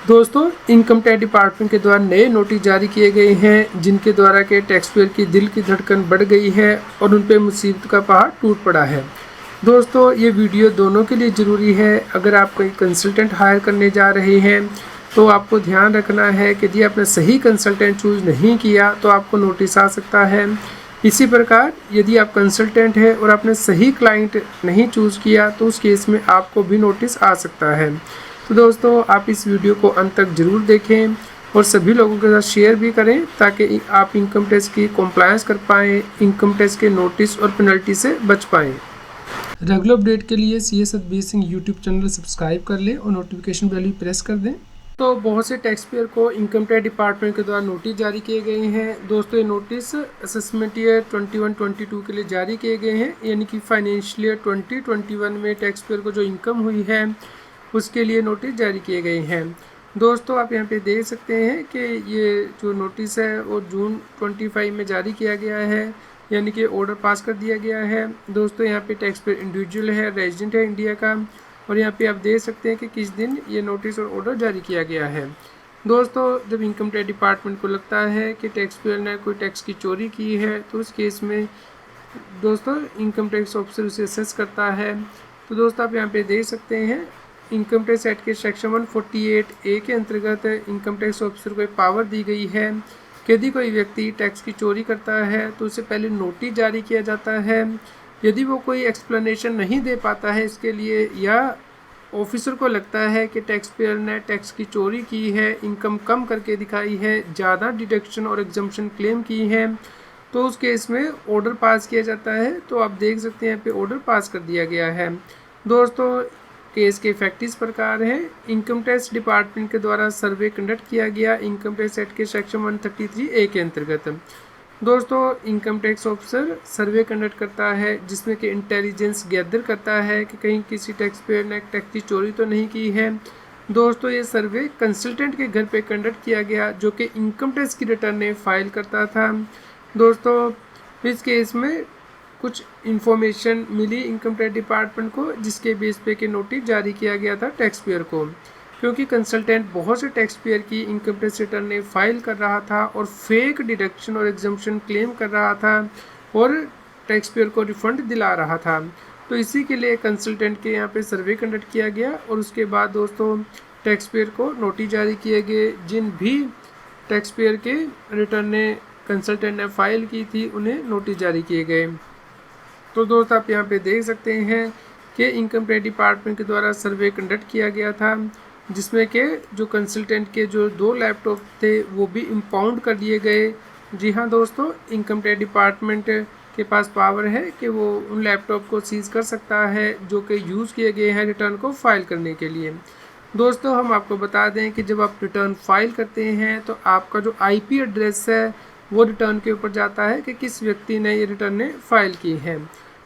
दोस्तों, income tax department के द्वारा नए नोटिस जारी किए गए हैं, जिनके द्वारा के टैक्स पेयर की दिल की धड़कन बढ़ गई है और उन पे मुसीबत का पहाड़ टूट पड़ा है। दोस्तों, ये वीडियो दोनों के लिए ज़रूरी है। अगर आप कोई कंसल्टेंट हायर करने जा रहे हैं तो आपको ध्यान रखना है कि यदि आपने सही कंसल्टेंट चूज़ नहीं किया तो आपको नोटिस आ सकता है। इसी प्रकार यदि आप कंसल्टेंट है और आपने सही क्लाइंट नहीं चूज़ किया तो उस केस में आपको भी नोटिस आ सकता है। तो दोस्तों, आप इस वीडियो को अंत तक ज़रूर देखें और सभी लोगों के साथ शेयर भी करें ताकि आप इनकम टैक्स की कॉम्प्लायंस कर पाएँ, इनकम टैक्स के नोटिस और पेनल्टी से बच पाएँ। रेगुलर अपडेट के लिए C S B Singh YouTube channel subscribe कर लें और नोटिफिकेशन बेल भी प्रेस कर दें। तो बहुत से टैक्स पेयर को इनकम टैक्स डिपार्टमेंट के द्वारा नोटिस जारी किए गए हैं। दोस्तों, ये नोटिस असेसमेंट ईयर 21-22 के लिए जारी किए गए हैं, यानी कि फाइनेंशियल ईयर 2021 में टैक्स पेयर को जो इनकम हुई है उसके लिए नोटिस जारी किए गए हैं। दोस्तों, आप यहाँ पे देख सकते हैं कि ये जो नोटिस है वो जून 25 में जारी किया गया है, यानी कि ऑर्डर पास कर दिया गया है। दोस्तों, यहाँ पे टैक्स पेयर इंडिविजुअल है, रेजिडेंट है इंडिया का, और यहाँ पे आप देख सकते हैं कि किस दिन ये नोटिस और ऑर्डर जारी किया गया है। दोस्तों, जब इनकम टैक्स डिपार्टमेंट को लगता है कि टैक्स पेयर ने कोई टैक्स की चोरी की है तो उस केस में दोस्तों इनकम टैक्स ऑफिसर उसे असेस करता है। तो दोस्तों, आप यहाँ पे देख सकते हैं इनकम टैक्स एक्ट के सेक्शन 148A के अंतर्गत इनकम टैक्स ऑफिसर को पावर दी गई है कि यदि कोई व्यक्ति टैक्स की चोरी करता है तो उसे पहले नोटिस जारी किया जाता है। यदि वो कोई एक्सप्लेनेशन नहीं दे पाता है इसके लिए, या ऑफिसर को लगता है कि टैक्स पेयर ने टैक्स की चोरी की है, इनकम कम करके दिखाई है, ज़्यादा डिडक्शन और एग्जम्पशन क्लेम की है, तो उस केस में ऑर्डर पास किया जाता है। तो आप देख सकते हैं यहाँ पे ऑर्डर पास कर दिया गया है। दोस्तों, केस के इफेक्ट इस प्रकार है। इनकम टैक्स डिपार्टमेंट के द्वारा सर्वे कंडक्ट किया गया इनकम टैक्स एक्ट के सेक्शन 133A के अंतर्गत। दोस्तों, income tax officer survey conduct करता है जिसमें कि इंटेलिजेंस गैदर करता है कि कहीं किसी टैक्स पेयर ने टैक्स की चोरी तो नहीं की है। दोस्तों, ये सर्वे कंसल्टेंट के घर पे कंडक्ट किया गया जो कि इनकम टैक्स की रिटर्न फाइल करता था। दोस्तों, इस केस में कुछ इन्फॉर्मेशन मिली इनकम टैक्स डिपार्टमेंट को जिसके बेस पे के नोटिस जारी किया गया था टैक्स पेयर को, क्योंकि कंसल्टेंट बहुत से टैक्स पेयर की इनकम टैक्स रिटर्न फाइल कर रहा था और फेक डिडक्शन और एग्जम्पशन क्लेम कर रहा था और टैक्स पेयर को रिफंड दिला रहा था। तो इसी के लिए कंसल्टेंट के यहाँ पे सर्वे कंडक्ट किया गया और उसके बाद दोस्तों टैक्स पेयर को नोटिस जारी किए गए। जिन भी टैक्स पेयर के रिटर्न कंसल्टेंट ने फाइल की थी उन्हें नोटिस जारी किए गए। तो दोस्त, आप यहाँ पे देख सकते हैं कि इनकम टैक्स डिपार्टमेंट के द्वारा सर्वे कंडक्ट किया गया था जिसमें कि जो कंसल्टेंट के जो 2 लैपटॉप थे वो भी इम्पाउंड कर दिए गए। जी हाँ दोस्तों, इनकम टैक्स डिपार्टमेंट के पास पावर है कि वो उन लैपटॉप को सीज कर सकता है जो कि यूज़ किए गए हैं रिटर्न को फाइल करने के लिए। दोस्तों, हम आपको बता दें कि जब आप रिटर्न फाइल करते हैं तो आपका जो IP एड्रेस है वो रिटर्न के ऊपर जाता है कि किस व्यक्ति ने ये रिटर्न फाइल की है।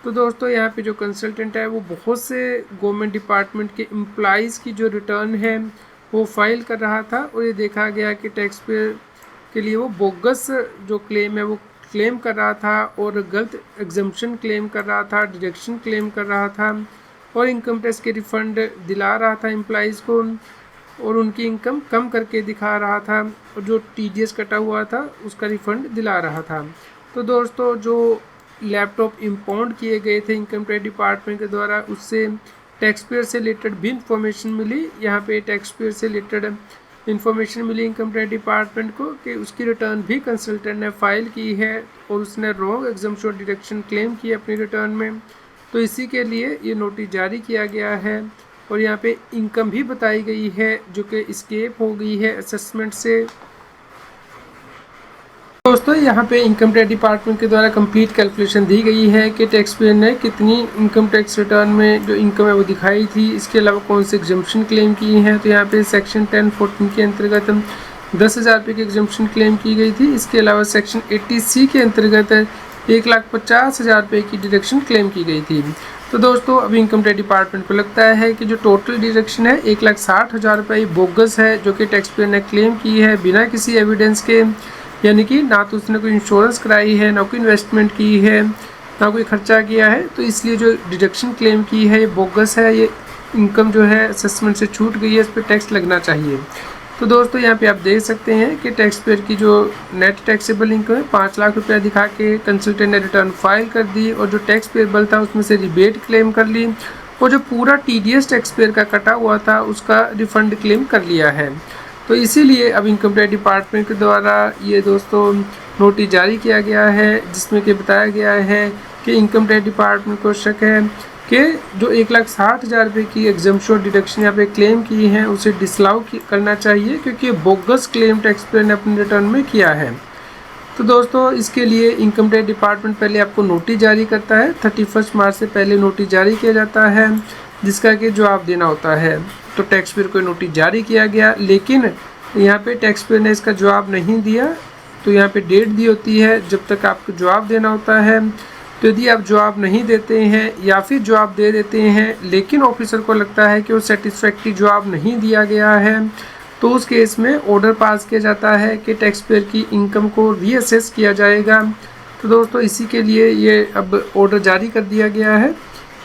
तो दोस्तों, यहाँ पे जो कंसल्टेंट है वो बहुत से गवर्नमेंट डिपार्टमेंट के एम्प्लॉइज़ की जो रिटर्न है वो फाइल कर रहा था और ये देखा गया कि टैक्स पेयर के लिए वो बोगस जो क्लेम है वो क्लेम कर रहा था और गलत एग्जम्पशन क्लेम कर रहा था, डिडक्शन क्लेम कर रहा था और इनकम टैक्स के रिफ़ंड दिला रहा था एम्प्लॉइज़ को और उनकी इनकम कम करके दिखा रहा था और जो TDS कटा हुआ था उसका रिफ़ंड दिला रहा था। तो दोस्तों, जो लैपटॉप इम्पाउंड किए गए थे इनकम टैक्स डिपार्टमेंट के द्वारा उससे टैक्स पेयर से रिलेटेड भी इंफॉर्मेशन मिली। यहाँ पे टैक्स पेयर से रिलेटेड इंफॉर्मेशन मिली इनकम टैक्स डिपार्टमेंट को कि उसकी रिटर्न भी कंसल्टेंट ने फाइल की है और उसने रॉन्ग एग्जम्पशन डिडक्शन क्लेम की अपनी रिटर्न में। तो इसी के लिए ये नोटिस जारी किया गया है और यहाँ पे इनकम भी बताई गई है जो कि एस्केप हो गई है असेसमेंट से। दोस्तों, यहाँ पे इनकम टैक्स डिपार्टमेंट के द्वारा कंप्लीट कैलकुलेशन दी गई है कि टैक्स पेयर ने कितनी इनकम टैक्स रिटर्न में जो इनकम है वो दिखाई थी, इसके अलावा कौन से एग्जम्पशन क्लेम की हैं। तो यहाँ पे सेक्शन 1014 के अंतर्गत 10,000 रुपये की एग्जम्पशन क्लेम की गई थी। इसके अलावा सेक्शन 80C के अंतर्गत 1,50,000 रुपये की डिडक्शन क्लेम की गई थी। तो दोस्तों, अभी इनकम टैक्स डिपार्टमेंट को लगता है कि जो टोटल डिडक्शन है 1,60,000 रुपये बोगस है जो कि टैक्स पेयर ने क्लेम की है बिना किसी एविडेंस के, यानी कि ना तो उसने कोई इंश्योरेंस कराई है, ना कोई इन्वेस्टमेंट की है, ना कोई खर्चा किया है। तो इसलिए जो डिडक्शन क्लेम की है ये बोगस है, ये इनकम जो है असेसमेंट से छूट गई है, इस पर टैक्स लगना चाहिए। तो दोस्तों यहाँ पे आप देख सकते हैं कि टैक्स पेयर की जो नेट टैक्सेबल इनकम है 5 लाख रुपया दिखा के कंसल्टेंट ने रिटर्न फाइल कर दी और जो टैक्स पेएबल था उसमें से रिबेट क्लेम कर ली और जो पूरा TDS टैक्स पेयर का कटा हुआ था उसका रिफंड क्लेम कर लिया है। तो इसीलिए अब इनकम टैक्स डिपार्टमेंट के द्वारा ये दोस्तों नोटिस जारी किया गया है, जिसमें कि बताया गया है कि इनकम टैक्स डिपार्टमेंट को शक है कि जो 1,60,000 रुपये की एग्जम्पशन डिडक्शन यहाँ पे क्लेम की है उसे डिसअलाउ करना चाहिए, क्योंकि बोगस क्लेम टैक्स पेयर ने अपने रिटर्न में किया है। तो दोस्तों इसके लिए इनकम टैक्स डिपार्टमेंट पहले आपको नोटिस जारी करता है, 31 मार्च से पहले नोटिस जारी किया जाता है जिसका कि जवाब देना होता है। तो टैक्स पेयर को नोटिस जारी किया गया, लेकिन यहाँ पे टैक्स पेयर ने इसका जवाब नहीं दिया। तो यहाँ पे डेट दी होती है जब तक आपको जवाब देना होता है। तो यदि आप जवाब नहीं देते हैं या फिर जवाब दे देते हैं लेकिन ऑफिसर को लगता है कि वो सेटिस्फैक्ट्री जवाब नहीं दिया गया है, तो उस केस में ऑर्डर पास किया जाता है कि टैक्स पेयर की इनकम को रीअसेस किया जाएगा। तो दोस्तों इसी के लिए ये अब ऑर्डर जारी कर दिया गया है।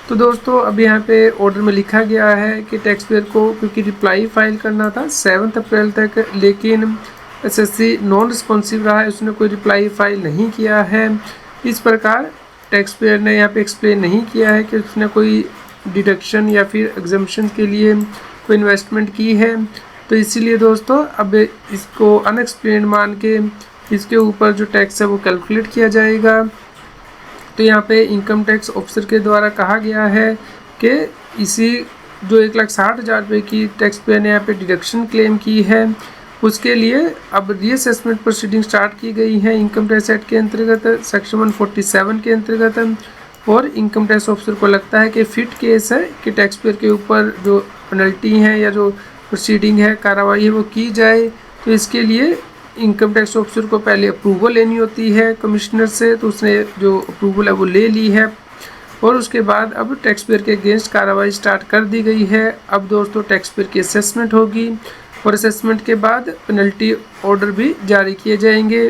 तो दोस्तों अब यहाँ पे ऑर्डर में लिखा गया है कि टैक्स पेयर को क्योंकि रिप्लाई फाइल करना था 7 अप्रैल तक, लेकिन SSC नॉन रिस्पॉन्सिव रहा है, उसने कोई रिप्लाई फाइल नहीं किया है। इस प्रकार टैक्स पेयर ने यहाँ पे एक्सप्लेन नहीं किया है कि उसने कोई डिडक्शन या फिर एग्जम्पशन के लिए कोई इन्वेस्टमेंट की है। तो इसीलिए दोस्तों अब इसको अनएक्सप्लेन्ड मान के इसके ऊपर जो टैक्स है वो कैलकुलेट किया जाएगा। तो यहाँ पे इनकम टैक्स ऑफिसर के द्वारा कहा गया है कि इसी जो 1,60,000 रुपये की टैक्स पेयर ने यहाँ पे डिडक्शन क्लेम की है उसके लिए अब रीअसेसमेंट प्रोसीडिंग स्टार्ट की गई है इनकम टैक्स एक्ट के अंतर्गत सेक्शन 147 के अंतर्गत। और इनकम टैक्स ऑफिसर को लगता है कि फिट केस है कि टैक्स पेयर के ऊपर जो पेनल्टी है या जो प्रोसीडिंग है कार्रवाई है वो की जाए। तो इसके लिए इनकम टैक्स ऑफिसर को पहले अप्रूवल लेनी होती है कमिश्नर से, तो उसने जो अप्रूवल है वो ले ली है और उसके बाद अब टैक्स पेयर के अगेंस्ट कार्रवाई स्टार्ट कर दी गई है। अब दोस्तों टैक्स पेयर की असेसमेंट होगी और असेसमेंट के बाद पेनल्टी ऑर्डर भी जारी किए जाएंगे।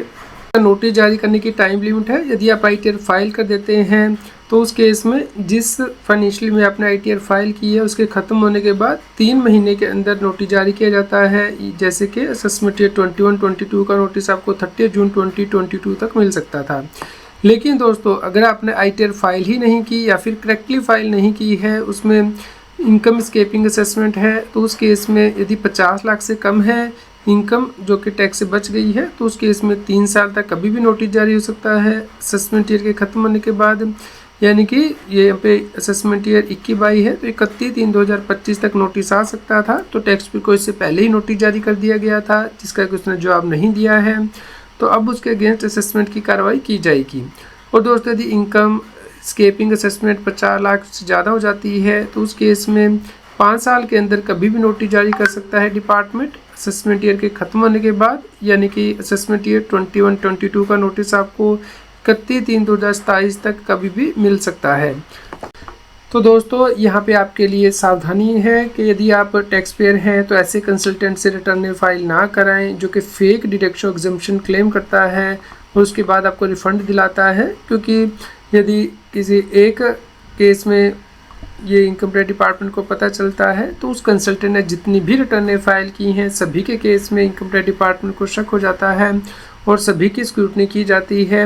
नोटिस जारी करने की टाइम लिमिट है, यदि आप ITR फाइल कर देते हैं तो उस केस में जिस फाइनेंशियल में आपने ITR फाइल की है उसके ख़त्म होने के बाद 3 महीने के अंदर नोटिस जारी किया जाता है। जैसे कि असेसमेंट ईयर 21-22 का नोटिस आपको 30 जून 2022 तक मिल सकता था। लेकिन दोस्तों अगर आपने ITR फाइल ही नहीं की या फिर करेक्टली फाइल नहीं की है, उसमें इनकम स्केपिंग असेसमेंट है, तो उस केस में यदि 50 लाख से कम है इनकम जो कि टैक्स से बच गई है तो उस केस में 3 साल तक कभी भी नोटिस जारी हो सकता है असेसमेंट ईयर के ख़त्म होने के बाद। यानी कि ये यहाँ पे असेसमेंट ईयर 21-22 है तो 31/3/2025 तक नोटिस आ सकता था। तो टैक्स पेयर को इससे पहले ही नोटिस जारी कर दिया गया था जिसका कि उसने जवाब नहीं दिया है, तो अब उसके अगेंस्ट असेसमेंट की कार्रवाई की जाएगी। और दोस्तों यदि इनकम स्केपिंग असेसमेंट 50 लाख से ज़्यादा हो जाती है तो उस केस में 5 साल के अंदर कभी भी नोटिस जारी कर सकता है डिपार्टमेंट असेसमेंट ईयर के ख़त्म होने के बाद। यानी कि असेसमेंट ईयर 21-22 का नोटिस आपको 31/3/2027 तक कभी भी मिल सकता है। तो दोस्तों यहाँ पे आपके लिए सावधानी है कि यदि आप टैक्स पेयर हैं तो ऐसे कंसल्टेंट से रिटर्न फाइल ना कराएं जो कि फेक डिडक्शन एग्जम्पशन क्लेम करता है और उसके बाद आपको रिफ़ंड दिलाता है। क्योंकि यदि किसी एक केस में ये इनकम टैक्स डिपार्टमेंट को पता चलता है तो उस कंसल्टेंट ने जितनी भी रिटर्न फाइल की हैं सभी के केस में इनकम टैक्स डिपार्टमेंट को शक हो जाता है और सभी की स्क्रूटनी की जाती है।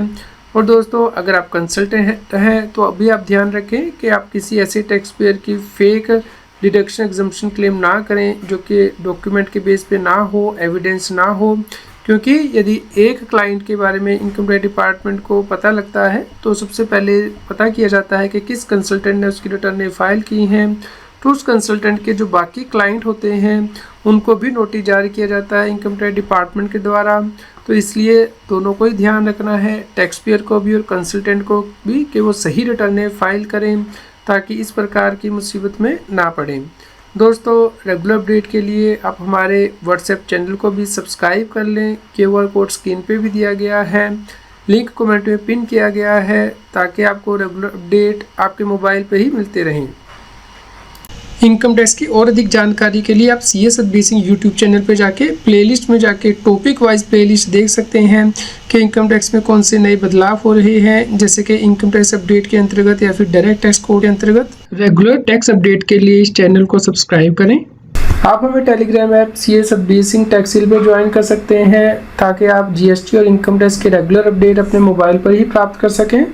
और दोस्तों अगर आप कंसल्टेंट हैं तो अभी आप ध्यान रखें कि आप किसी ऐसे टैक्स पेयर की फेक डिडक्शन एग्जम्पशन क्लेम ना करें जो कि डॉक्यूमेंट के बेस पे ना हो, एविडेंस ना हो। क्योंकि यदि एक क्लाइंट के बारे में इनकम टैक्स डिपार्टमेंट को पता लगता है तो सबसे पहले पता किया जाता है कि किस कंसल्टेंट ने उसकी रिटर्न फाइल की हैं। तो उस कंसल्टेंट के जो बाकी क्लाइंट होते हैं उनको भी नोटिस जारी किया जाता है इनकम टैक्स डिपार्टमेंट के द्वारा। तो इसलिए दोनों को ही ध्यान रखना है, टैक्स पेयर को भी और कंसल्टेंट को भी, कि वो सही रिटर्न फाइल करें ताकि इस प्रकार की मुसीबत में ना पड़ें। दोस्तों रेगुलर अपडेट के लिए आप हमारे व्हाट्सएप चैनल को भी सब्सक्राइब कर लें। QR कोड स्क्रीन पे भी दिया गया है, लिंक कमेंट में पिन किया गया है ताकि आपको रेगुलर अपडेट आपके मोबाइल पे ही मिलते रहें। इनकम टैक्स की और अधिक जानकारी के लिए आप CS Satbir Singh YouTube channel पे जाके प्लेलिस्ट में जाके टॉपिक वाइज प्लेलिस्ट देख सकते हैं कि इनकम टैक्स में कौन से नए बदलाव हो रहे हैं, जैसे कि इनकम टैक्स अपडेट के अंतर्गत या फिर डायरेक्ट टैक्स कोड के अंतर्गत। रेगुलर टैक्स अपडेट के लिए इस चैनल को सब्सक्राइब करें। आप हमें telegram app CA Satbir Singh टैक्सिल पे ज्वाइन कर सकते हैं ताकि आप GST और इनकम टैक्स के रेगुलर अपडेट अपने मोबाइल पर ही प्राप्त कर सकें।